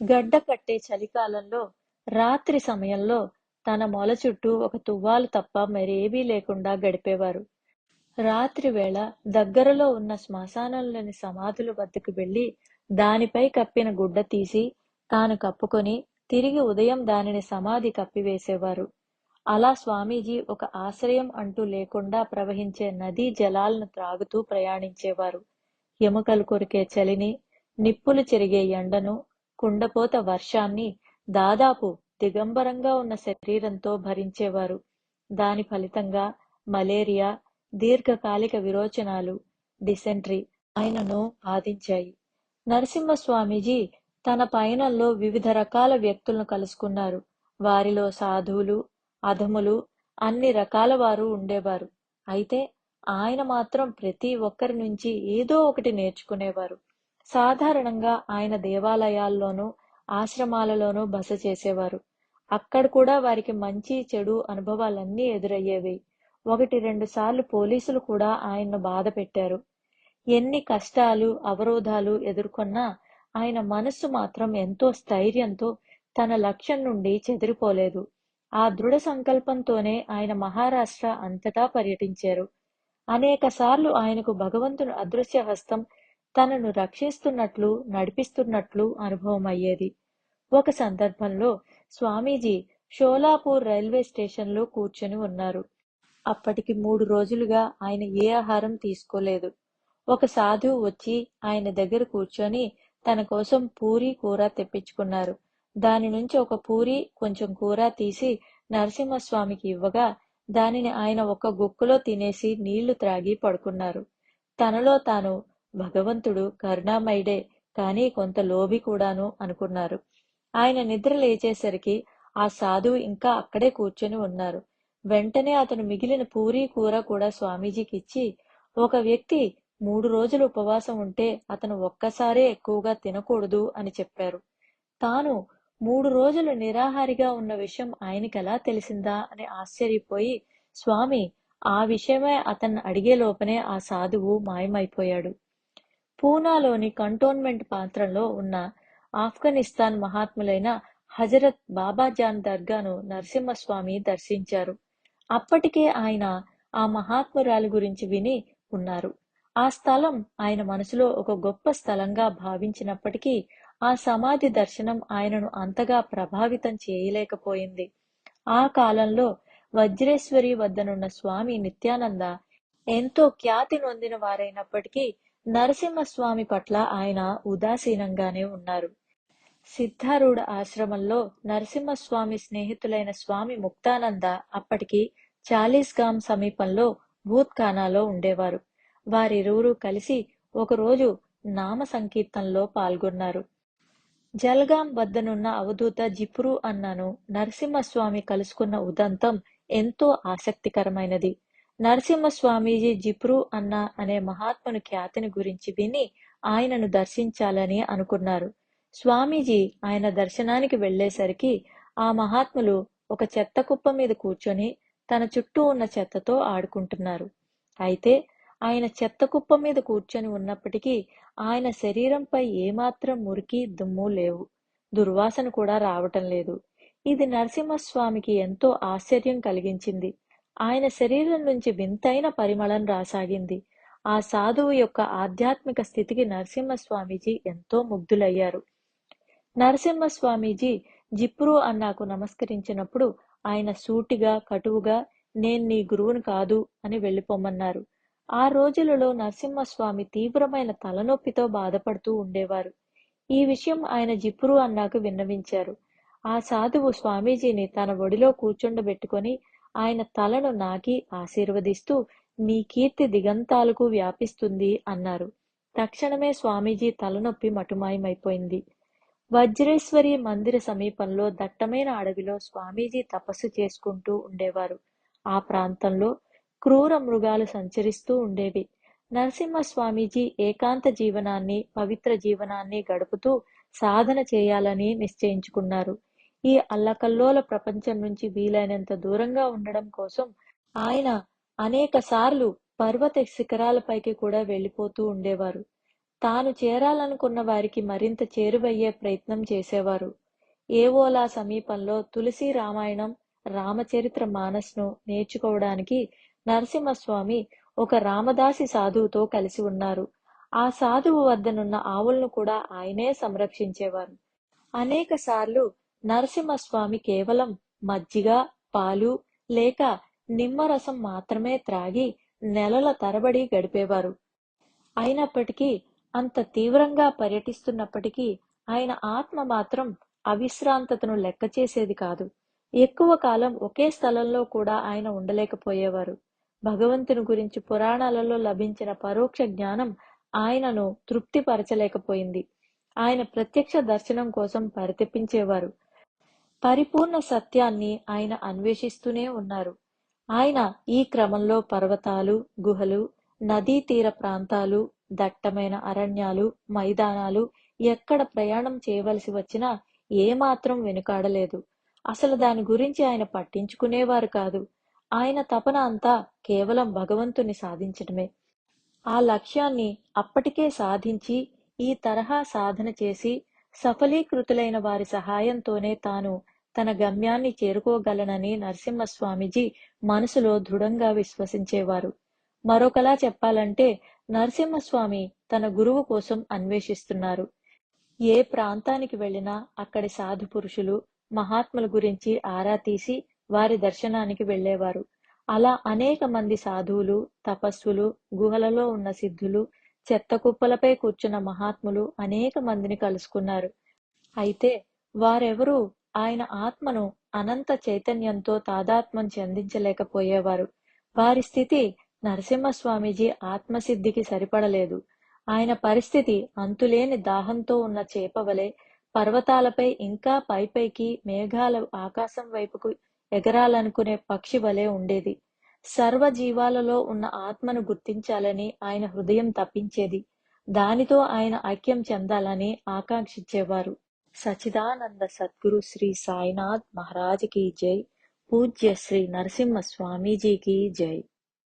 గడ్డ కట్టే చలికాలంలో రాత్రి సమయంలో తన మొల చుట్టూ ఒక తువ్వాలు తప్ప మరేవీ లేకుండా గడిపేవారు. రాత్రి వేళ దగ్గరలో ఉన్న శ్మశానంలోని సమాధుల వద్దకు వెళ్లి దానిపై కప్పిన గుడ్డ తీసి తాను కప్పుకొని తిరిగి ఉదయం దానిని సమాధి కప్పివేసేవారు. అలా స్వామీజీ ఒక ఆశ్రయం అంటూ లేకుండా ప్రవహించే నదీ జలాలను త్రాగుతూ ప్రయాణించేవారు. ఎముకలు కొరికే చలిని, నిప్పులు చెరిగే ఎండను, కుండపోత వర్షాన్ని దాదాపు దిగంబరంగా ఉన్న శరీరంతో భరించేవారు. దాని ఫలితంగా మలేరియా, దీర్ఘకాలిక విరోచనాలు, డిసెంట్రీ ఆయనను బాధించాయి. నరసింహస్వామీజీ తన పయనంలో వివిధ రకాల వ్యక్తులను కలుసుకున్నారు. వారిలో సాధువులు, అధములు, అన్ని రకాల వారు ఉండేవారు. అయితే ఆయన మాత్రం ప్రతి ఒక్కరి నుంచి ఏదో ఒకటి నేర్చుకునేవారు. సాధారణంగా ఆయన దేవాలయాల్లోనూ ఆశ్రమాలలోనూ బస చేసేవారు. అక్కడ కూడా వారికి మంచి చెడు అనుభవాలన్నీ ఎదురయ్యేవి. 1-2 సార్లు పోలీసులు కూడా ఆయన్ను బాధ పెట్టారు. ఎన్ని కష్టాలు, అవరోధాలు ఎదుర్కొన్నా ఆయన మనస్సు మాత్రం ఎంతో స్థైర్యంతో తన లక్ష్యం నుండి చెదిరిపోలేదు. ఆ దృఢ సంకల్పంతోనే ఆయన మహారాష్ట్ర అంతటా పర్యటించారు. అనేకసార్లు ఆయనకు భగవంతుని అదృశ్య హస్తం తనను రక్షిస్తున్నట్లు, నడిపిస్తున్నట్లు అనుభవం అయ్యేది. ఒక సందర్భంలో స్వామీజీ షోలాపూర్ రైల్వే స్టేషన్లో కూర్చొని ఉన్నారు. అప్పటికి 3 రోజులుగా ఆయన ఏ ఆహారం తీసుకోలేదు. ఒక సాధువు వచ్చి ఆయన దగ్గర కూర్చొని తన కోసం పూరీ కూర తెప్పించుకున్నారు. దాని నుంచి ఒక పూరీ, కొంచెం కూర తీసి నరసింహస్వామికి ఇవ్వగా దానిని ఆయన ఒక్క గుక్కలో తినేసి నీళ్లు త్రాగి పడుకున్నారు. తనలో తాను భగవంతుడు కరుణామయుడే, కానీ కొంత లోభి కూడాను అనుకున్నారు. ఆయన నిద్ర లేచేసరికి ఆ సాధువు ఇంకా అక్కడే కూర్చొని ఉన్నారు. వెంటనే అతను మిగిలిన పూరీ కూర కూడా స్వామీజీకి ఇచ్చి, ఒక వ్యక్తి 3 రోజులు ఉపవాసం ఉంటే అతను ఒక్కసారే ఎక్కువగా తినకూడదు అని చెప్పారు. తాను 3 రోజులు నిరాహారిగా ఉన్న విషయం ఆయనకెలా తెలిసిందా అని ఆశ్చర్యపోయి, స్వామి ఆ విషయమే అతన్ని అడిగే లోపనే ఆ సాధువు మాయమైపోయాడు. పూనాలోని కంటోన్మెంట్ ప్రాంతంలో ఉన్న ఆఫ్ఘనిస్తాన్ మహాత్ములైన హజరత్ బాబాజాన్ దర్గాను నరసింహస్వామి దర్శించారు. అప్పటికే ఆయన ఆ మహాత్మురాలి గురించి విని ఉన్నారు. ఆ స్థలం ఆయన మనసులో ఒక గొప్ప స్థలంగా భావించినప్పటికీ ఆ సమాధి దర్శనం ఆయనను అంతగా ప్రభావితం చేయలేకపోయింది. ఆ కాలంలో వజ్రేశ్వరి వద్దనున్న స్వామి నిత్యానంద ఎంతో ఖ్యాతి నొందిన వారైనప్పటికీ నరసింహస్వామి పట్ల ఆయన ఉదాసీనంగానే ఉన్నారు. సిద్ధారూఢ ఆశ్రమంలో నరసింహస్వామి స్నేహితులైన స్వామి ముక్తానంద అప్పటికి చాలీస్గామ్ సమీపంలో భూత్ఖానాలో ఉండేవారు. వారిరువురూ కలిసి ఒకరోజు నామ సంకీర్తనలో పాల్గొన్నారు. జల్గాం వద్దనున్న అవధూత జిప్రు అన్నను నరసింహస్వామి కలుసుకున్న ఉదంతం ఎంతో ఆసక్తికరమైనది. నరసింహస్వామీజీ జిప్రు అన్న అనే మహాత్ముని ఖ్యాతిని గురించి విని ఆయనను దర్శించాలని అనుకున్నారు. స్వామీజీ ఆయన దర్శనానికి వెళ్లేసరికి ఆ మహాత్ములు ఒక చెత్త కుప్ప మీద కూర్చొని తన చుట్టూ ఉన్న చెత్తతో ఆడుకుంటున్నారు. అయితే ఆయన చెత్త కుప్ప మీద కూర్చొని ఉన్నప్పటికీ ఆయన శరీరంపై ఏమాత్రం మురికి, దుమ్ము లేవు. దుర్వాసన కూడా రావటం లేదు. ఇది నరసింహస్వామికి ఎంతో ఆశ్చర్యం కలిగించింది. ఆయన శరీరం నుంచి వింతైన పరిమళం రాసాగింది. ఆ సాధువు యొక్క ఆధ్యాత్మిక స్థితికి నరసింహస్వామీజీ ఎంతో ముగ్ధులయ్యారు. నరసింహస్వామీజీ జిప్రు అన్నాకు నమస్కరించినప్పుడు ఆయన సూటిగా, కటువుగా నేను నీ గురువును కాదు అని వెళ్ళిపోమన్నారు. ఆ రోజులలో నరసింహస్వామి తీవ్రమైన తలనొప్పితో బాధపడుతూ ఉండేవారు. ఈ విషయం ఆయన జిప్రు అన్నాకు విన్నవించారు. ఆ సాధువు స్వామీజీని తన ఒడిలో కూర్చుండబెట్టుకొని ఆయన తలను నాకి ఆశీర్వదిస్తూ నీ కీర్తి దిగంతాలకు వ్యాపిస్తుంది అన్నారు. తక్షణమే స్వామీజీ తలనొప్పి మటుమాయమైపోయింది. వజ్రేశ్వరి మందిర సమీపంలో దట్టమైన అడవిలో స్వామీజీ తపస్సు చేసుకుంటూ ఉండేవారు. ఆ ప్రాంతంలో క్రూర మృగాలు సంచరిస్తూ ఉండేవి. నరసింహస్వామీజీ ఏకాంత జీవనాన్ని, పవిత్ర జీవనాన్ని గడుపుతూ సాధన చేయాలని నిశ్చయించుకున్నారు. ఈ అల్లకల్లోల ప్రపంచం నుంచి వీలైనంత దూరంగా ఉండడం కోసం ఆయన అనేక సార్లు పర్వత శిఖరాలపైకి కూడా వెళ్లిపోతూ ఉండేవారు. తాను చేరాలనుకున్న వారికి మరింత చేరువయ్యే ప్రయత్నం చేసేవారు. ఏవోలా సమీపంలో తులసి రామాయణం, రామచరిత్ర మానస్ను నేర్చుకోవడానికి నరసింహస్వామి ఒక రామదాసి సాధువుతో కలిసి ఉన్నారు. ఆ సాధువు వద్దనున్న ఆవులను కూడా ఆయనే సంరక్షించేవారు. అనేకసార్లు నరసింహస్వామి కేవలం మజ్జిగ, పాలు లేక నిమ్మరసం మాత్రమే త్రాగి నెలల తరబడి గడిపేవారు. అయినప్పటికీ అంత తీవ్రంగా పర్యటిస్తున్నప్పటికీ ఆయన ఆత్మ మాత్రం అవిశ్రాంతతను లెక్కచేసేది కాదు. ఎక్కువ కాలం ఒకే స్థలంలో కూడా ఆయన ఉండలేకపోయేవారు. భగవంతుని గురించి పురాణాలలో లభించిన పరోక్ష జ్ఞానం ఆయనను తృప్తిపరచలేకపోయింది. ఆయన ప్రత్యక్ష దర్శనం కోసం పరితపించేవారు. పరిపూర్ణ సత్యాన్ని ఆయన అన్వేషిస్తూనే ఉన్నారు. ఆయన ఈ క్రమంలో పర్వతాలు, గుహలు, నదీ తీర ప్రాంతాలు, దట్టమైన అరణ్యాలు, మైదానాలు ఎక్కడ ప్రయాణం చేయవలసి వచ్చినా ఏమాత్రం వెనుకాడలేదు. అసలు దాని గురించి ఆయన పట్టించుకునేవారు కాదు. ఆయన తపన అంతా కేవలం భగవంతుని సాధించటమే. ఆ లక్ష్యాన్ని అప్పటికే సాధించి ఈ తరహా సాధన చేసి సఫలీకృతులైన వారి సహాయంతోనే తాను తన గమ్యాన్ని చేరుకోగలనని నరసింహస్వామీజీ మనసులో దృఢంగా విశ్వసించేవారు. మరొకలా చెప్పాలంటే నరసింహస్వామి తన గురువు కోసం అన్వేషిస్తున్నారు. ఏ ప్రాంతానికి వెళ్ళినా అక్కడి సాధు పురుషులు, మహాత్ముల గురించి ఆరా తీసి వారి దర్శనానికి వెళ్ళేవారు. అలా అనేక మంది సాధువులు, తపస్సులు, గుహలలో ఉన్న సిద్ధులు, చెత్త కుప్పలపై కూర్చున్న మహాత్ములు అనేక మందిని కలుసుకున్నారు. అయితే వారెవరూ ఆయన ఆత్మను అనంత చైతన్యంతో తాదాత్మ్యం చెందించలేకపోయేవారు. వారి స్థితి నరసింహస్వామీజీ ఆత్మసిద్ధికి సరిపడలేదు. ఆయన పరిస్థితి అంతులేని దాహంతో ఉన్న చేపవలె పర్వతాలపై ఇంకా పైపైకి మేఘాల ఆకాశం వైపుకు ఎగరాలనుకునే పక్షి వలె ఉండేది. సర్వజీవాలలో ఉన్న ఆత్మను గుర్తించాలని ఆయన హృదయం తప్పించేది. దానితో ఆయన ఐక్యం చెందాలని ఆకాంక్షించేవారు. సచిదానంద సద్గురు శ్రీ సాయినాథ్ మహారాజ్ కీ జై. పూజ్య శ్రీ నరసింహ స్వామీజీ కీ జై.